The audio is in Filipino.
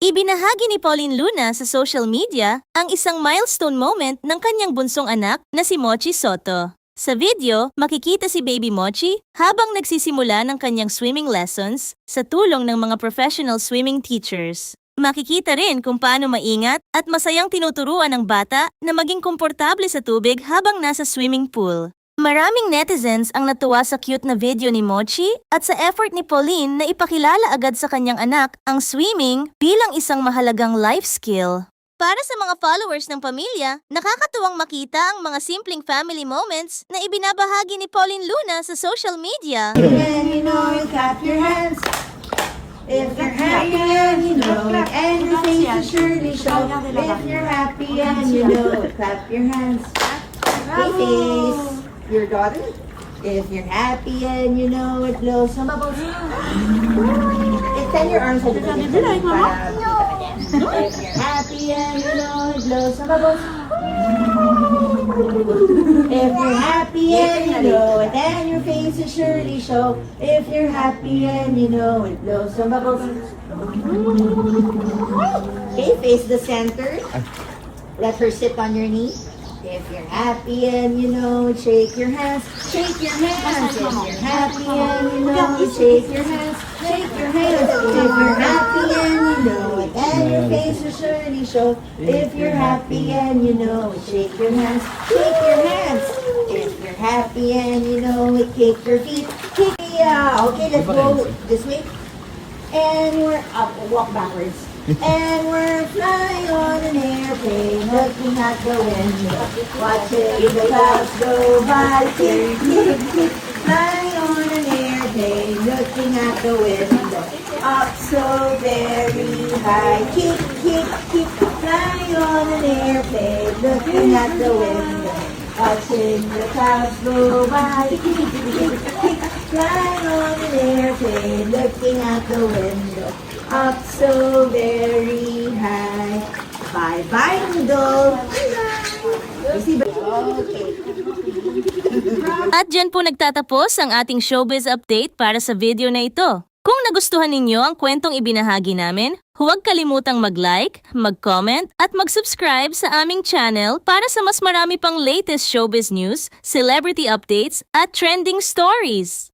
Ibinahagi ni Pauline Luna sa social media ang isang milestone moment ng kanyang bunsong anak na si Mochi Soto. Sa video, makikita si Baby Mochi habang nagsisimula ng kanyang swimming lessons sa tulong ng mga professional swimming teachers. Makikita rin kung paano maingat at masayang tinuturuan ng bata na maging komportable sa tubig habang nasa swimming pool. Maraming netizens ang natuwa sa cute na video ni Mochi at sa effort ni Pauline na ipakilala agad sa kanyang anak ang swimming bilang isang mahalagang life skill. Para sa mga followers ng pamilya, nakakatuwang makita ang mga simpleng family moments na ibinabahagi ni Pauline Luna sa social media. And you know it, clap your hands. If you're happy and you know it, and your face will surely show. If you're happy and you know it, clap your hands. Hey face, your daughter. If you're happy and you know it, blow some bubbles. Extend your arms. If you're happy and you know it, blow some bubbles. If you're happy and you know it, and your face will surely show. If you're happy and you know it, blow some bubbles. Okay, face the center. Let her sit on your knee. If you're happy and you know it, shake your hands. Shake your hands. If you're happy and you know it, shake your hands. Shake your hands. If you're happy and you know it, and your face will surely show. If you're happy and you know it, shake your hands. Shake your hands. If you're happy and you know it, kick your feet. Kick. Yeah. Okay, let's go this way. And we're up. Walk backwards. And we're flying on an airplane, looking at the window, watching the clouds go by. Kick, kick, kick. Flying on an airplane, looking at the window, up so very high. Kick, kick, kick. Flying on an airplane, looking at the window, watching the clouds go by. Kick, kick, kick. Flying on an airplane, looking at the window, up so very high. Bye-bye, Noodle. Okay. At dyan po nagtatapos ang ating showbiz update para sa video na ito. Kung nagustuhan ninyo ang kwentong ibinahagi namin, huwag kalimutang mag-like, mag-comment at mag-subscribe sa aming channel para sa mas marami pang latest showbiz news, celebrity updates at trending stories.